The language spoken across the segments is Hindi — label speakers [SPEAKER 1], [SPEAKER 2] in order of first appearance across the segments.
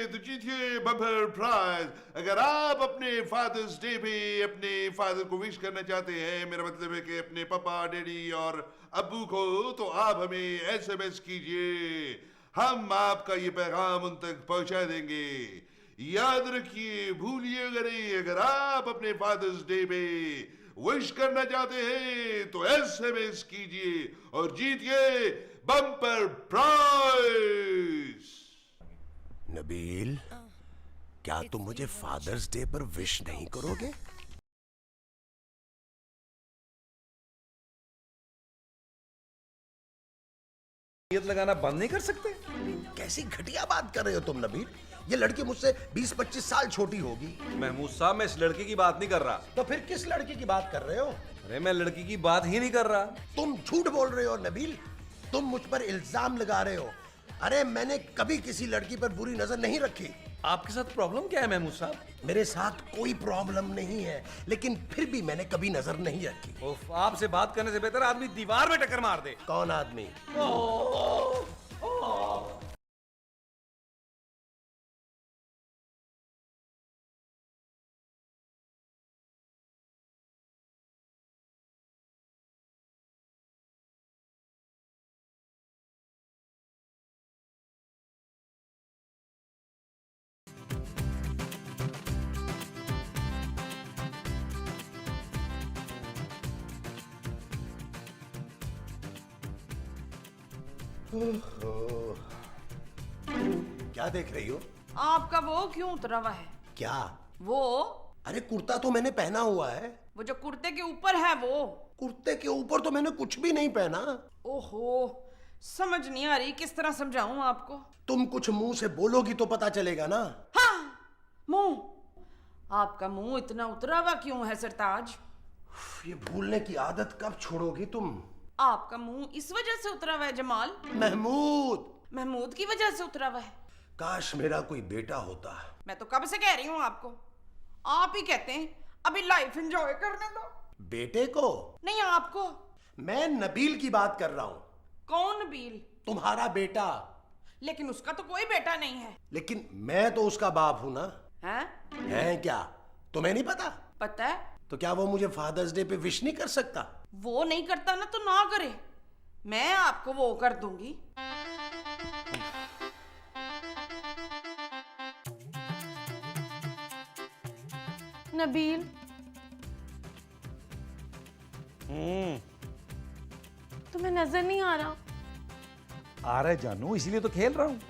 [SPEAKER 1] तो जीतिए बम्पर प्राइज। अगर आप अपने फादर्स डे पे अपने फादर को विश करना चाहते हैं, मेरा मतलब है कि अपने पापा डैडी और अब्बू को, तो आप हमें एसएमएस कीजिए, हम आपका ये पैगाम उन तक पहुंचा देंगे। याद रखिए, भूलिएगा नहीं, अगर आप अपने फादर्स डे पे विश करना चाहते हैं तो एसएमएस कीजिए और जीतिए बम्पर प्राइज।
[SPEAKER 2] नबील, क्या तुम मुझे फादर्स डे पर विश नहीं करोगे?
[SPEAKER 3] लगाना बंद नहीं कर सकते?
[SPEAKER 2] कैसी घटिया बात कर रहे हो तुम नबील। ये लड़की मुझसे 20-25 साल छोटी होगी।
[SPEAKER 3] महमूद साहब, मैं इस लड़के की बात नहीं कर रहा।
[SPEAKER 2] तो फिर किस लड़की की बात कर रहे हो?
[SPEAKER 3] अरे मैं लड़की की बात ही नहीं कर रहा।
[SPEAKER 2] तुम झूठ बोल रहे हो नबील, तुम मुझ पर इल्जाम लगा रहे हो। अरे मैंने कभी किसी लड़की पर बुरी नजर नहीं रखी।
[SPEAKER 3] आपके साथ प्रॉब्लम क्या है महमूद साहब?
[SPEAKER 2] मेरे साथ कोई प्रॉब्लम नहीं है, लेकिन फिर भी मैंने कभी नजर नहीं रखी।
[SPEAKER 3] उफ, आपसे बात करने से बेहतर आदमी दीवार में टक्कर मार दे।
[SPEAKER 2] कौन आदमी? क्या देख रही हो?
[SPEAKER 4] आपका वो क्यों उतरा हुआ है?
[SPEAKER 2] क्या?
[SPEAKER 4] वो
[SPEAKER 2] अरे कुर्ता तो मैंने पहना हुआ है।
[SPEAKER 4] वो जो कुर्ते के ऊपर है वो।
[SPEAKER 2] कुर्ते के ऊपर तो मैंने कुछ भी नहीं पहना।
[SPEAKER 4] ओहो, समझ नहीं आ रही, किस तरह समझाऊं आपको?
[SPEAKER 2] तुम कुछ मुंह से बोलोगी तो पता चलेगा ना।
[SPEAKER 4] हाँ, मुंह। आपका मुंह इतना उतरा हुआ क्यों है सरताज?
[SPEAKER 2] ये भूलने की आदत कब छोड़ोगी तुम?
[SPEAKER 4] आपका मुंह इस वजह से उतरा हुआ है जमाल?
[SPEAKER 2] महमूद।
[SPEAKER 4] महमूद की वजह से उतरा हुआ है?
[SPEAKER 2] काश मेरा कोई बेटा होता।
[SPEAKER 4] मैं तो कब से कह रही हूँ आपको, आप ही कहते हैं अभी लाइफ एंजॉय करने दो।
[SPEAKER 2] बेटे को
[SPEAKER 4] नहीं, आपको।
[SPEAKER 2] मैं नबील की बात कर रहा हूँ।
[SPEAKER 4] कौन नबील?
[SPEAKER 2] तुम्हारा बेटा।
[SPEAKER 4] लेकिन उसका तो कोई बेटा नहीं है।
[SPEAKER 2] लेकिन मैं तो उसका बाप हूं ना।
[SPEAKER 4] हैं?
[SPEAKER 2] है क्या? तुम्हें नहीं पता?
[SPEAKER 4] पता है।
[SPEAKER 2] तो क्या वो मुझे फादर्स डे पे विश नहीं कर सकता?
[SPEAKER 4] वो नहीं करता ना तो ना करे, मैं आपको वो कर दूंगी। नबील, तुम्हें नजर नहीं आ रहा?
[SPEAKER 3] आ रहा है जानू, इसीलिए तो खेल रहा हूँ।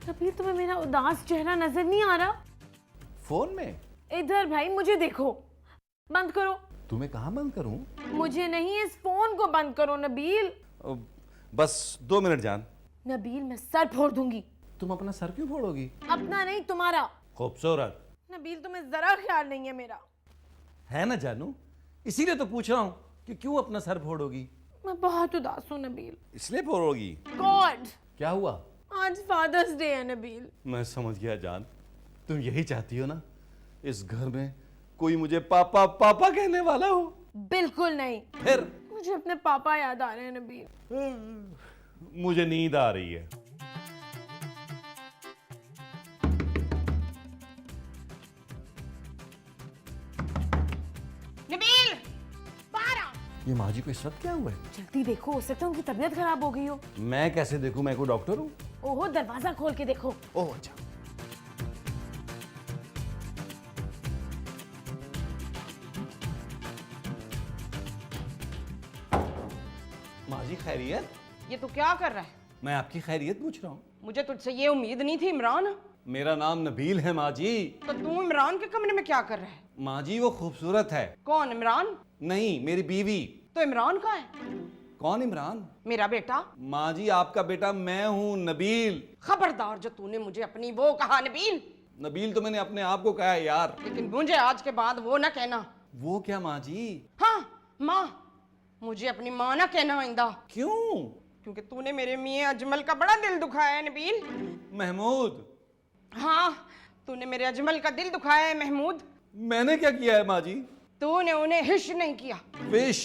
[SPEAKER 4] नबील, तुम्हें मेरा उदास चेहरा नजर नहीं आ रहा?
[SPEAKER 3] फोन में?
[SPEAKER 4] इधर भाई, मुझे देखो। बंद करो।
[SPEAKER 3] तुम्हें कहाँ बंद करूँ?
[SPEAKER 4] मुझे नहीं, इस फोन को बंद करो नबील।
[SPEAKER 3] बस 2 मिनट जान।
[SPEAKER 4] नबील, मैं सर फोड़ दूंगी।
[SPEAKER 3] तुम अपना सर क्यों फोड़ोगी?
[SPEAKER 4] अपना नहीं, तुम्हारा।
[SPEAKER 3] खूबसूरत
[SPEAKER 4] नबील, तुम्हें जरा ख्याल नहीं है मेरा।
[SPEAKER 3] है ना जानू, इसीलिए तो पूछ रहा हूँ कि क्यों अपना सर फोड़ोगी।
[SPEAKER 4] मैं बहुत उदास हूँ नबील।
[SPEAKER 3] इसलिए फोड़ोगी?
[SPEAKER 4] गॉड,
[SPEAKER 3] क्या हुआ?
[SPEAKER 4] आज फादर्स डे है नबील।
[SPEAKER 3] मैं समझ गया जान, तुम यही चाहती हो ना, इस घर में कोई मुझे पापा पापा कहने वाला हो।
[SPEAKER 4] बिल्कुल नहीं।
[SPEAKER 3] फिर?
[SPEAKER 4] मुझे अपने पापा याद आ रहे हैं नबील।
[SPEAKER 3] मुझे नींद आ रही है।
[SPEAKER 4] नबील, बाहर आ।
[SPEAKER 3] ये माँ जी को इस वक्त क्या हुआ है?
[SPEAKER 4] जल्दी देखो, हो सकता है उनकी तबीयत खराब हो गई हो।
[SPEAKER 3] मैं कैसे देखूं, मैं कोई डॉक्टर हूँ?
[SPEAKER 4] ओहो, दरवाजा खोल के देखो।
[SPEAKER 3] ओह अच्छा। माँ जी खैरियत?
[SPEAKER 4] ये तू क्या कर रहा है?
[SPEAKER 3] मैं आपकी खैरियत पूछ रहा हूँ।
[SPEAKER 4] मुझे तुझसे ये उम्मीद नहीं थी इमरान।
[SPEAKER 3] मेरा नाम नबील है माँ जी।
[SPEAKER 4] तो तू इमरान के कमरे में क्या कर रहा है?
[SPEAKER 3] माँ जी वो खूबसूरत है।
[SPEAKER 4] कौन इमरान?
[SPEAKER 3] नहीं, मेरी बीवी।
[SPEAKER 4] तो इमरान कहाँ है?
[SPEAKER 3] कौन इमरान?
[SPEAKER 4] मेरा बेटा।
[SPEAKER 3] माँ जी आपका बेटा मैं हूँ, नबील।
[SPEAKER 4] खबरदार जो तूने मुझे अपनी वो कहा नबील।
[SPEAKER 3] नबील तो मैंने अपने आप को कहा है यार।
[SPEAKER 4] लेकिन मुझे आज के बाद वो ना कहना।
[SPEAKER 3] वो क्या माँ जी?
[SPEAKER 4] हाँ, माँ। मुझे अपनी माँ ना कहना आइंदा।
[SPEAKER 3] क्यों?
[SPEAKER 4] क्योंकि तूने मेरे मियाँ अजमल का बड़ा दिल दुखाया है नबील।
[SPEAKER 3] महमूद।
[SPEAKER 4] हाँ, तूने मेरे अजमल का दिल दुखाया है महमूद।
[SPEAKER 3] मैंने क्या किया है माँ जी?
[SPEAKER 4] तूने उन्हें हिश नहीं किया।
[SPEAKER 3] विश?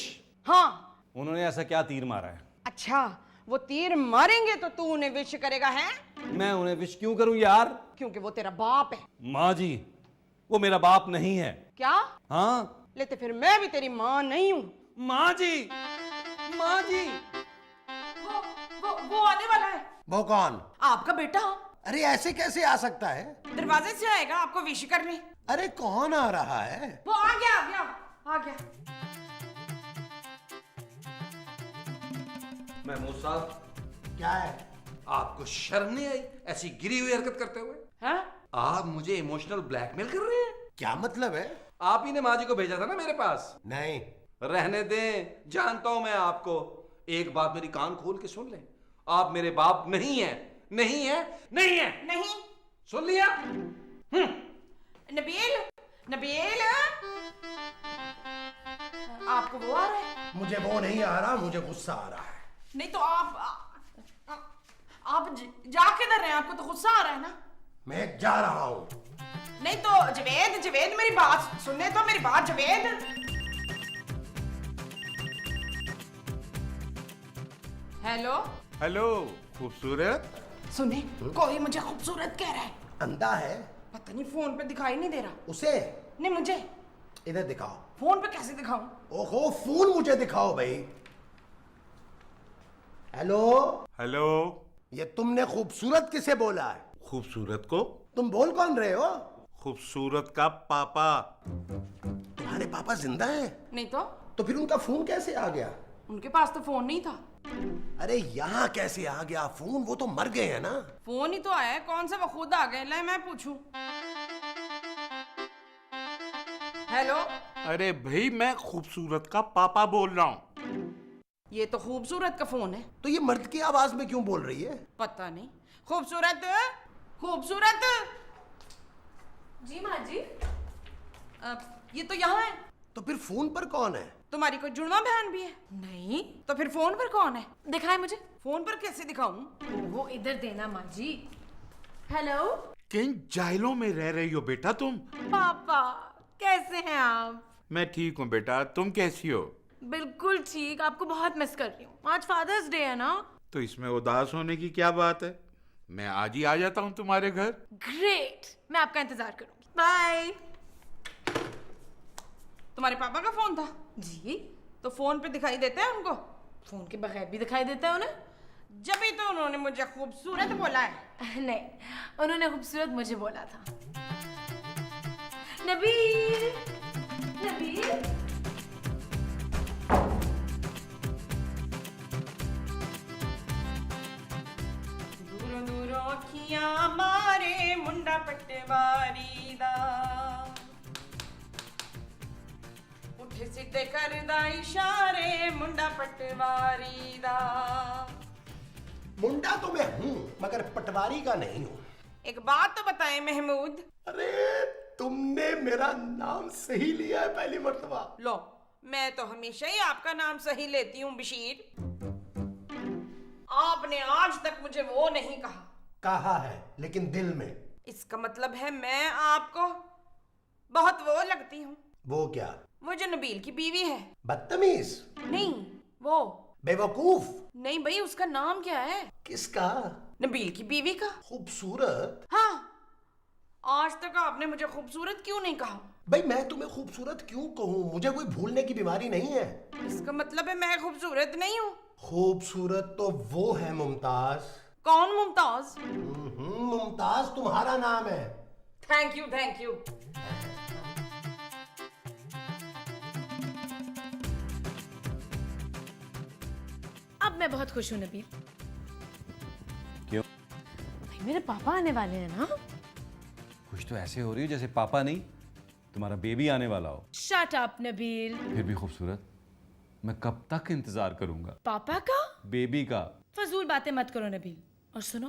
[SPEAKER 4] हाँ।
[SPEAKER 3] उन्होंने ऐसा क्या तीर मारा है?
[SPEAKER 4] अच्छा, वो तीर मारेंगे तो तू उन्हें विश करेगा है?
[SPEAKER 3] मैं उन्हें विश क्यों करूं यार?
[SPEAKER 4] क्योंकि वो तेरा बाप है।
[SPEAKER 3] माँ जी, वो मेरा बाप नहीं है।
[SPEAKER 4] क्या?
[SPEAKER 3] हाँ।
[SPEAKER 4] लेते फिर मैं भी तेरी माँ नहीं हूँ।
[SPEAKER 3] माँ जी, माँ जी।
[SPEAKER 4] वो आने वाला है।
[SPEAKER 2] वो कौन?
[SPEAKER 4] आपका बेटा।
[SPEAKER 2] अरे ऐसे कैसे आ सकता है?
[SPEAKER 4] दरवाजे से आएगा आपको विश करने।
[SPEAKER 2] अरे कौन आ रहा है?
[SPEAKER 4] वो आ गया।
[SPEAKER 5] महमूद साहब,
[SPEAKER 2] क्या है?
[SPEAKER 5] आपको शर्म नहीं आई ऐसी गिरी हुई हरकत करते हुए?
[SPEAKER 4] हाँ?
[SPEAKER 5] आप मुझे इमोशनल ब्लैकमेल कर रहे हैं?
[SPEAKER 2] क्या मतलब है?
[SPEAKER 5] आप ही ने माँ जी को भेजा था ना मेरे पास।
[SPEAKER 2] नहीं।
[SPEAKER 5] रहने दें, जानता हूं मैं आपको। एक बात मेरी कान खोल के सुन लें, आप मेरे बाप नहीं है। नहीं है, नहीं है,
[SPEAKER 4] नहीं।
[SPEAKER 5] सुन लिया?
[SPEAKER 4] नबील आपको वो आ रहा है?
[SPEAKER 2] मुझे वो नहीं आ रहा, मुझे गुस्सा आ रहा है।
[SPEAKER 4] नहीं तो आप जा किधर रहे हैं? आपको तो गुस्सा आ रहा है ना?
[SPEAKER 2] मैं जा रहा हूँ।
[SPEAKER 4] नहीं तो जवेद मेरी बात सुनने तो, मेरी बात जवेद। हेलो
[SPEAKER 1] हेलो खूबसूरत।
[SPEAKER 4] सुने, कोई मुझे खूबसूरत कह रहा है।
[SPEAKER 2] अंधा है?
[SPEAKER 4] पता नहीं, फोन पे दिखाई नहीं दे रहा।
[SPEAKER 2] उसे?
[SPEAKER 4] नहीं, मुझे।
[SPEAKER 2] इधर दिखाओ।
[SPEAKER 4] फोन पे कैसे दिखाऊं?
[SPEAKER 2] ओहो, फोन मुझे दिखाओ भाई। हेलो।
[SPEAKER 1] हेलो।
[SPEAKER 2] ये तुमने खूबसूरत किसे बोला है?
[SPEAKER 1] खूबसूरत को?
[SPEAKER 2] तुम बोल कौन रहे हो?
[SPEAKER 1] खूबसूरत का पापा।
[SPEAKER 2] तुम्हारे पापा जिंदा हैं?
[SPEAKER 4] नहीं
[SPEAKER 2] तो फिर उनका फोन कैसे आ गया?
[SPEAKER 4] उनके पास तो फोन नहीं था।
[SPEAKER 2] अरे यहाँ कैसे आ गया फोन? वो तो मर गए हैं ना।
[SPEAKER 4] फोन ही तो आया है, कौन सा वो खुद आ गए? ले मैं पूछूं। हेलो।
[SPEAKER 1] अरे भाई, मैं खूबसूरत का पापा बोल रहा हूँ।
[SPEAKER 4] ये तो खूबसूरत का फोन है।
[SPEAKER 2] तो ये मर्द की आवाज में क्यों बोल रही है?
[SPEAKER 4] पता नहीं। खूबसूरत खूबसूरत।
[SPEAKER 6] जी माँ जी।
[SPEAKER 4] ये तो यहाँ है।
[SPEAKER 2] तो फिर फोन पर कौन है?
[SPEAKER 4] तुम्हारी कोई जुड़वा बहन भी है?
[SPEAKER 6] नहीं।
[SPEAKER 4] तो फिर फोन पर कौन है?
[SPEAKER 6] दिखाए मुझे।
[SPEAKER 4] फोन पर कैसे दिखाऊं?
[SPEAKER 6] वो इधर देना माँ जी। हेलो
[SPEAKER 1] किन जाइलों में रह रही हो बेटा तुम?
[SPEAKER 6] पापा, कैसे हैं आप?
[SPEAKER 1] मैं ठीक हूँ बेटा, तुम कैसी हो?
[SPEAKER 6] बिल्कुल ठीक, आपको बहुत मिस कर रही हूँ। आज फादर्स डे है ना?
[SPEAKER 1] तो इसमें उदास होने की क्या बात है? मैं आज ही आ जाता हूँ तुम्हारे घर।
[SPEAKER 6] ग्रेट, मैं आपका इंतजार करूंगी। बाय।
[SPEAKER 4] तुम्हारे पापा का फोन था?
[SPEAKER 6] जी।
[SPEAKER 4] तो फोन पे दिखाई देता है उनको?
[SPEAKER 6] फोन के बगैर भी दिखाई देता है उन्हें।
[SPEAKER 4] जब ही तो उन्होंने मुझे खूबसूरत बोला है।
[SPEAKER 6] नहीं, उन्होंने खूबसूरत मुझे बोला था। नबील, नबील।
[SPEAKER 4] दूरों दूरों अखियां मारे मुंडा पटवारी दा, उठे सीधे करदा इशारे मुंडा पटवारी दा।
[SPEAKER 2] मुंडा तो मैं हूँ, मगर पटवारी का नहीं हूँ।
[SPEAKER 4] एक बात तो बताएं महमूद।
[SPEAKER 2] अरे तुमने मेरा नाम सही लिया है पहली मर्तबा।
[SPEAKER 4] लो, मैं तो हमेशा ही आपका नाम सही लेती हूँ बशीर। आपने आज तक मुझे वो नहीं कहा।
[SPEAKER 2] कहा है, लेकिन दिल में।
[SPEAKER 4] इसका मतलब है मैं आपको बहुत वो लगती हूँ।
[SPEAKER 2] वो क्या?
[SPEAKER 4] वो जो नबील की बीवी है।
[SPEAKER 2] बदतमीज?
[SPEAKER 4] नहीं, वो।
[SPEAKER 2] बेवकूफ?
[SPEAKER 4] नहीं भाई, उसका नाम क्या है?
[SPEAKER 2] किसका?
[SPEAKER 4] नबील की बीवी का।
[SPEAKER 2] खूबसूरत?
[SPEAKER 4] हाँ। आज तक आपने मुझे खूबसूरत क्यों नहीं कहा?
[SPEAKER 2] भाई मैं तुम्हें खूबसूरत क्यों कहूँ? मुझे कोई भूलने की बीमारी नहीं है।
[SPEAKER 4] इसका मतलब है मैं खूबसूरत नहीं हूँ।
[SPEAKER 2] खूबसूरत तो वो है मुमताज।
[SPEAKER 4] कौन मुमताज?
[SPEAKER 2] मुमताज तुम्हारा नाम है।
[SPEAKER 4] Thank you, thank you.
[SPEAKER 6] अब मैं बहुत खुश हूँ नबील।
[SPEAKER 3] क्यों?
[SPEAKER 6] भाई मेरे पापा आने वाले हैं ना।
[SPEAKER 3] कुछ तो ऐसे हो रही हो जैसे पापा नहीं, तुम्हारा बेबी आने वाला हो।
[SPEAKER 6] Shut up Nabeel.
[SPEAKER 3] फिर भी खूबसूरत, मैं कब तक इंतजार करूंगा
[SPEAKER 6] पापा का?
[SPEAKER 3] बेबी का।
[SPEAKER 6] फजूल बातें मत करो नबील। और सुनो,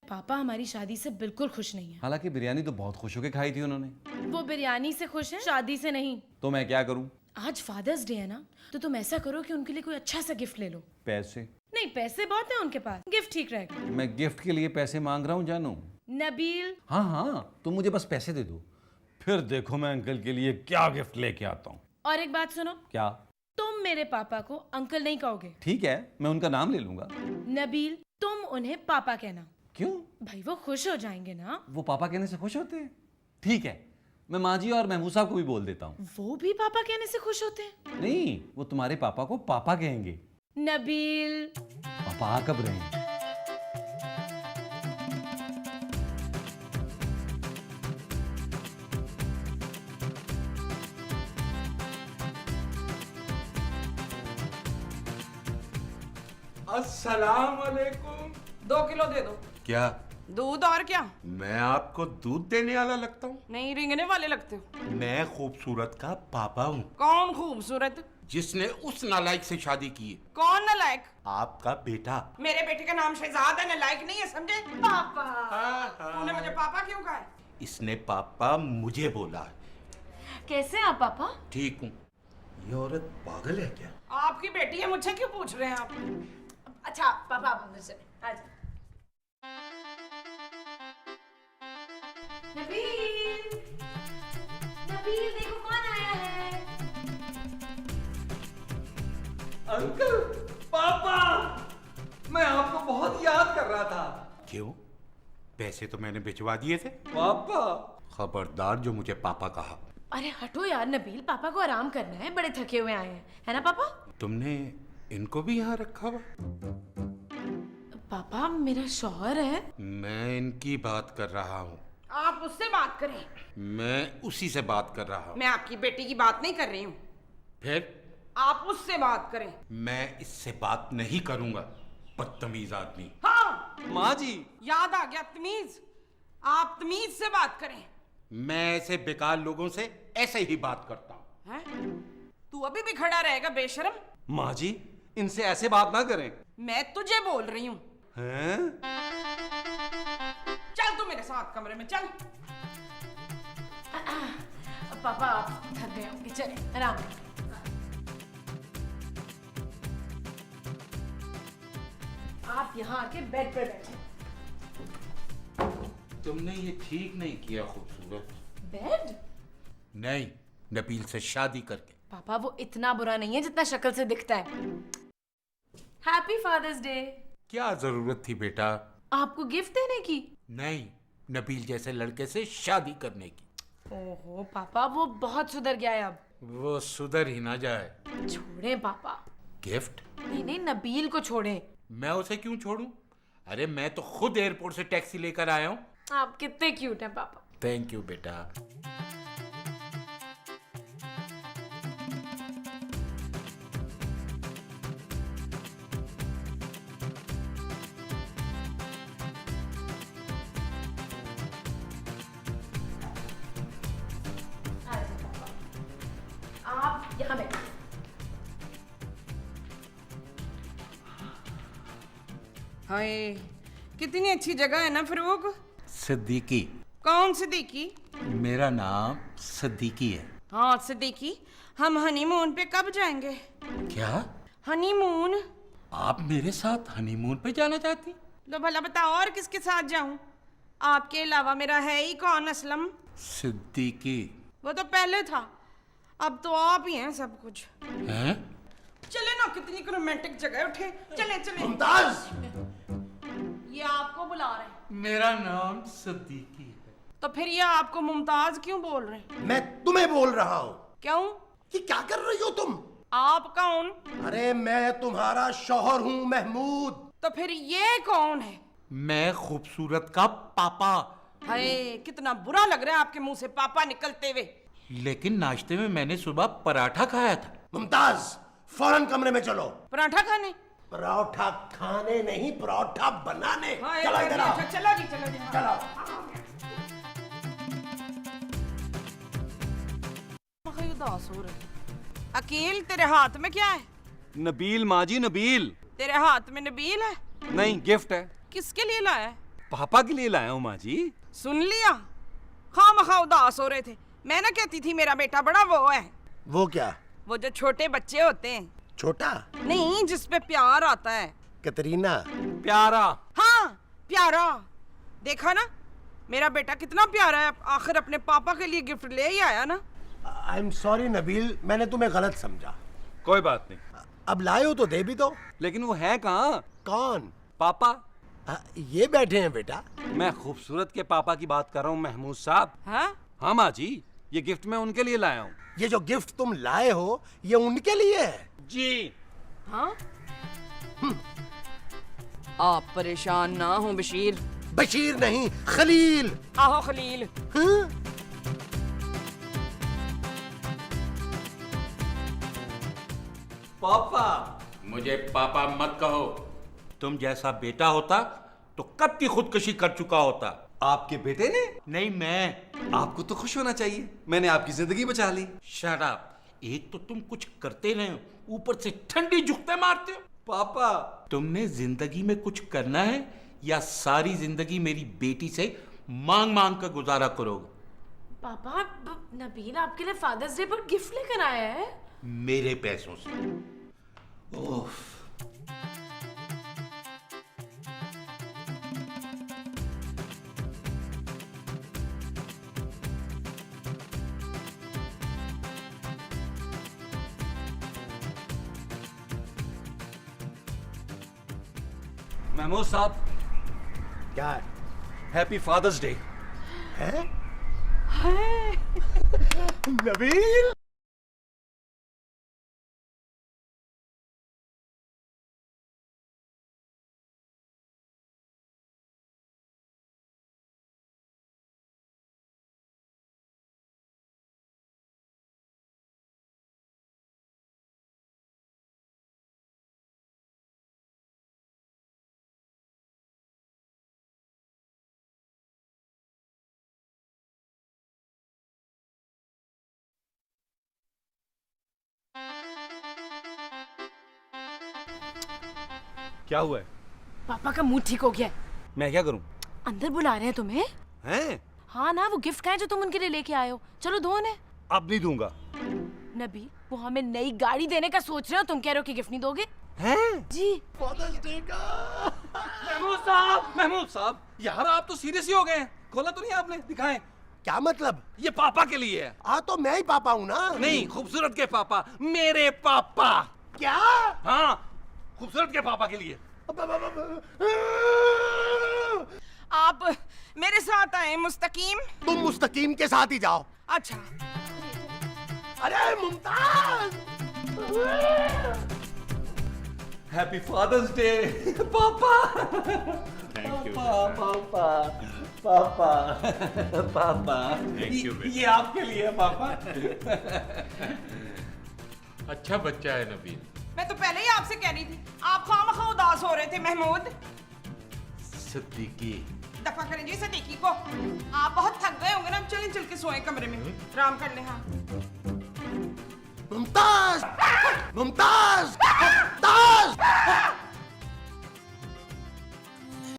[SPEAKER 6] पापा हमारी शादी से बिल्कुल खुश नहीं है।
[SPEAKER 3] हालांकि बिरयानी तो बहुत खुश होकर खाई थी उन्होंने।
[SPEAKER 6] वो बिरयानी से खुश है, शादी से नहीं।
[SPEAKER 3] तो मैं क्या करूं?
[SPEAKER 6] आज फादर्स डे है ना, तो तुम ऐसा करो कि उनके लिए कोई अच्छा सा गिफ्ट ले लो।
[SPEAKER 3] पैसे?
[SPEAKER 6] नहीं, पैसे बहुत हैं उनके पास, गिफ्ट ठीक रहेगा।
[SPEAKER 3] मैं गिफ्ट के लिए पैसे मांग रहा हूं जानू?
[SPEAKER 6] नबील।
[SPEAKER 3] हाँ हाँ, तुम मुझे बस पैसे दे दो, फिर देखो मैं अंकल के लिए क्या गिफ्ट लेके आता हूँ।
[SPEAKER 6] और एक बात सुनो।
[SPEAKER 3] क्या?
[SPEAKER 6] तुम मेरे पापा को अंकल नहीं कहोगे।
[SPEAKER 3] ठीक है, मैं उनका नाम ले लूंगा।
[SPEAKER 6] नबील, तुम उन्हें पापा कहना।
[SPEAKER 3] क्यों?
[SPEAKER 6] भाई वो खुश हो जाएंगे ना।
[SPEAKER 3] वो पापा कहने से खुश होते हैं? ठीक है, मैं माँ जी और महमूद साहब को भी बोल देता हूँ।
[SPEAKER 6] वो भी पापा कहने से खुश होते हैं?
[SPEAKER 3] नहीं, वो तुम्हारे पापा को पापा कहेंगे।
[SPEAKER 6] नबील,
[SPEAKER 3] पापा आ कब रहे हैं?
[SPEAKER 5] अस्सलाम वालेकुम।
[SPEAKER 4] 2 किलो दे दो।
[SPEAKER 5] क्या
[SPEAKER 4] दूध और क्या?
[SPEAKER 5] मैं आपको दूध देने वाला लगता हूँ?
[SPEAKER 4] नहीं, रेंगने वाले लगते हो।
[SPEAKER 5] मैं खूबसूरत का पापा हूँ,
[SPEAKER 4] कौन खूबसूरत?
[SPEAKER 5] जिसने उस नालायक से शादी की है।
[SPEAKER 4] कौन नालायक?
[SPEAKER 5] आपका बेटा।
[SPEAKER 4] मेरे बेटे का नाम शहजाद है, नालायक नहीं है, समझे? पापा। तूने मुझे पापा क्यों कहा है?
[SPEAKER 5] इसने पापा मुझे बोला है।
[SPEAKER 6] कैसे आप पापा?
[SPEAKER 5] ठीक हूँ। ये औरत पागल है क्या?
[SPEAKER 4] आपकी बेटी है, मुझसे क्यों पूछ रहे हैं आप?
[SPEAKER 6] अच्छा पापा आप अंदर चले। आजा। नबील, नबील देखो कौन आया है।
[SPEAKER 5] अंकल, पापा, मैं आपको बहुत याद कर रहा था। क्यों? पैसे तो मैंने भिजवा दिए थे। पापा, खबरदार जो मुझे पापा कहा।
[SPEAKER 6] अरे हटो यार नबील, पापा को आराम करना है, बड़े थके हुए आए हैं, है ना पापा?
[SPEAKER 5] तुमने इनको भी यहाँ रखा हुआ?
[SPEAKER 6] पापा मेरा शौहर है।
[SPEAKER 5] मैं इनकी बात कर रहा हूँ।
[SPEAKER 4] आप उससे बात करें।
[SPEAKER 5] मैं उसी से बात कर रहा हूँ।
[SPEAKER 4] मैं आपकी बेटी की बात नहीं कर रही हूँ।
[SPEAKER 5] फिर?
[SPEAKER 4] आप उससे बात करें।
[SPEAKER 5] मैं इससे बात नहीं करूंगा, बदतमीज आदमी।
[SPEAKER 4] हाँ,
[SPEAKER 3] माँ जी,
[SPEAKER 4] याद आ गया, तमीज। आप तमीज से बात करें।
[SPEAKER 5] मैं ऐसे बेकार लोगों से ऐसे ही बात करता हूँ।
[SPEAKER 4] हैं? तू अभी भी खड़ा रहेगा बेशरम?
[SPEAKER 3] माँ जी, इनसे ऐसे बात ना करें।
[SPEAKER 4] मैं तुझे बोल रही हूँ।
[SPEAKER 3] हैं?
[SPEAKER 4] चल तू मेरे साथ कमरे में चल।
[SPEAKER 6] पापा आप थक गए होंगे, चले आराम करें। आप यहाँ आके बेड पर बैठे।
[SPEAKER 5] तुमने ये ठीक नहीं किया खूबसूरत।
[SPEAKER 6] बेड?
[SPEAKER 5] नहीं, नबील से शादी करके।
[SPEAKER 6] पापा वो इतना बुरा नहीं है जितना शक्ल से दिखता है। Happy father's day.
[SPEAKER 5] क्या जरूरत थी बेटा?
[SPEAKER 6] आपको गिफ्ट देने की?
[SPEAKER 5] नहीं, नबील जैसे लड़के से शादी करने की।
[SPEAKER 6] ओहो पापा, वो बहुत सुधर गया है अब।
[SPEAKER 5] वो सुधर ही ना जाए।
[SPEAKER 6] छोड़ें पापा।
[SPEAKER 5] गिफ्ट?
[SPEAKER 6] नहीं नहीं, नबील को छोड़ें।
[SPEAKER 5] मैं उसे क्यों छोड़ूं? अरे मैं तो खुद एयरपोर्ट से टैक्सी लेकर आया हूँ।
[SPEAKER 6] आप कितने क्यूट हैं पापा।
[SPEAKER 5] थैंक यू बेटा।
[SPEAKER 6] आप यहाँ बैठिए।
[SPEAKER 4] हाय, कितनी अच्छी जगह है ना फरूक।
[SPEAKER 5] सिद्दीकी।
[SPEAKER 4] कौन सिद्दीकी?
[SPEAKER 5] मेरा नाम सिद्दीकी है।
[SPEAKER 4] हाँ सिद्दीकी, हम हनीमून पे कब जाएंगे?
[SPEAKER 5] क्या?
[SPEAKER 4] हनीमून?
[SPEAKER 5] आप मेरे साथ हनीमून पे जाना चाहती?
[SPEAKER 4] लो भला बताओ, और किसके साथ जाऊं? आपके अलावा मेरा है ही कौन असलम?
[SPEAKER 5] सिद्दीकी।
[SPEAKER 4] वो तो पहले था, अब तो आप ही हैं सब कुछ।
[SPEAKER 5] हैं?
[SPEAKER 4] चले ना, कितनी रोमांटिक जगह है, उठे चले चले।
[SPEAKER 2] मुमताज,
[SPEAKER 4] ये आपको बुला रहे हैं।
[SPEAKER 5] मेरा नाम सिद्दीकी है।
[SPEAKER 4] तो फिर ये आपको मुमताज क्यों बोल रहे हैं?
[SPEAKER 2] मैं तुम्हें बोल रहा हूँ।
[SPEAKER 4] क्यों?
[SPEAKER 2] कि क्या कर रही हो तुम?
[SPEAKER 4] आप कौन?
[SPEAKER 2] अरे मैं तुम्हारा शौहर हूँ महमूद।
[SPEAKER 4] तो फिर ये कौन है?
[SPEAKER 5] मैं खूबसूरत का पापा।
[SPEAKER 4] हाय, कितना बुरा लग रहा है आपके मुंह से पापा निकलते हुए।
[SPEAKER 5] लेकिन नाश्ते में मैंने सुबह पराठा खाया था।
[SPEAKER 2] मुमताज, फौरन कमरे में चलो।
[SPEAKER 4] पराठा खाने?
[SPEAKER 2] पराठा खाने नहीं, पराठा बनाने।
[SPEAKER 4] हाय,
[SPEAKER 2] चलो इधर आओ।
[SPEAKER 4] चलो जी, चलो जी।
[SPEAKER 2] चलो।
[SPEAKER 4] मैं उदास हो रही। अकील, तेरे हाथ में क्या है?
[SPEAKER 3] नबील माँ जी, नबील।
[SPEAKER 4] तेरे हाथ में नबील है?
[SPEAKER 3] नहीं, गिफ्ट है।
[SPEAKER 4] किसके लिए लाया है?
[SPEAKER 3] पापा के लिए लाया हूँ माँ जी।
[SPEAKER 4] सुन लिया, खामखा उदास हो रहे थे। मैं ना कहती थी मेरा बेटा बड़ा वो है।
[SPEAKER 2] वो क्या?
[SPEAKER 4] वो जो छोटे बच्चे होते हैं।
[SPEAKER 2] छोटा?
[SPEAKER 4] नहीं, जिसपे प्यार आता है।
[SPEAKER 2] कतरीना?
[SPEAKER 3] प्यारा।
[SPEAKER 4] हाँ, प्यारा। देखा ना, मेरा बेटा कितना प्यारा है। आखिर अपने पापा के लिए गिफ्ट ले ही आया ना।
[SPEAKER 2] आई एम सॉरी नबील, मैंने तुम्हें गलत समझा।
[SPEAKER 3] कोई बात नहीं,
[SPEAKER 2] अब लाए हो तो दे भी दो।
[SPEAKER 3] लेकिन वो है कहाँ?
[SPEAKER 2] कौन?
[SPEAKER 3] पापा।
[SPEAKER 2] ये बैठे हैं बेटा।
[SPEAKER 7] मैं खूबसूरत के पापा की बात कर रहा हूँ महमूद साहब।
[SPEAKER 4] हाँ?
[SPEAKER 7] हाँ माँ जी, ये गिफ्ट मैं उनके लिए लाया हूँ।
[SPEAKER 2] ये जो गिफ्ट तुम लाए हो ये उनके लिए है।
[SPEAKER 7] जी।
[SPEAKER 6] हाँ?
[SPEAKER 4] आप परेशान ना हो बशीर।
[SPEAKER 2] बशीर नहीं, खलील।
[SPEAKER 4] आहो खलील।
[SPEAKER 2] हाँ?
[SPEAKER 7] पापा।
[SPEAKER 5] मुझे पापा मत कहो। तुम जैसा बेटा होता तो कब की खुदकुशी कर चुका होता।
[SPEAKER 3] आपके बेटे ने?
[SPEAKER 5] नहीं, मैं।
[SPEAKER 3] आपको तो खुश होना चाहिए, मैंने आपकी जिंदगी बचा ली।
[SPEAKER 5] Shut up. एक तो तुम कुछ करते नहीं हो, ऊपर से ठंडी जुगते मारते हो।
[SPEAKER 7] पापा।
[SPEAKER 5] तुमने जिंदगी में कुछ करना है या सारी जिंदगी मेरी बेटी से मांग मांग कर गुजारा करोगे?
[SPEAKER 6] पापा, नबील आपके लिए फादर्स डे पर गिफ्ट लेकर आया है।
[SPEAKER 5] मेरे पैसों से। ओफ।
[SPEAKER 7] महमूद साहब,
[SPEAKER 2] क्या है?
[SPEAKER 3] Happy father's day.
[SPEAKER 2] हैं? नबील।
[SPEAKER 3] क्या हुआ है?
[SPEAKER 6] पापा का मूड ठीक हो गया है।
[SPEAKER 3] मैं क्या करूं?
[SPEAKER 6] अंदर बुला रहे हैं तुम्हें।
[SPEAKER 3] हैं?
[SPEAKER 6] हाँ ना, वो गिफ्ट का है जो तुम उनके लिए लेके आए हो। चलो दो उन्हें।
[SPEAKER 3] अब नहीं दूंगा।
[SPEAKER 6] नबी, वो हमें नई गाड़ी देने का सोच रहे हो, तुम कह रहे हो कि गिफ्ट नहीं दोगे?
[SPEAKER 3] हैं?
[SPEAKER 6] जी।
[SPEAKER 2] फादर्स डे का।
[SPEAKER 7] महमूद साहब, यार आप तो सीरियस ही हो गए हैं। खोला तो नहीं आपने? दिखाएं।
[SPEAKER 2] क्या मतलब?
[SPEAKER 7] ये पापा के लिए है।
[SPEAKER 2] तो मैं ही पापा हूँ ना।
[SPEAKER 7] नहीं, खूबसूरत के पापा, मेरे पापा।
[SPEAKER 2] क्या?
[SPEAKER 7] हाँ, खूबसूरत के पापा के लिए।
[SPEAKER 4] आप मेरे साथ आए मुस्तकीम।
[SPEAKER 2] तुम मुस्तकीम के साथ ही जाओ।
[SPEAKER 4] अच्छा।
[SPEAKER 2] अरे मुमताज।
[SPEAKER 3] हैप्पी फादर्स डे पापा।
[SPEAKER 5] Thank you.
[SPEAKER 3] पापा पापा पापा।
[SPEAKER 5] Thank you, बेटा।
[SPEAKER 3] ये आपके लिए है पापा।
[SPEAKER 5] अच्छा बच्चा है नबील।
[SPEAKER 4] मैं तो पहले ही आपसे कह रही थी, आप खामखा उदास हो रहे थे महमूद।
[SPEAKER 5] सिद्दीकी।
[SPEAKER 4] दफा करें जी सदीकी को। आप बहुत थक गए होंगे ना, चलें चल के सोए कमरे में, आराम कर लें। हाँ।
[SPEAKER 2] मुमताज। मुमताज। मुमताज।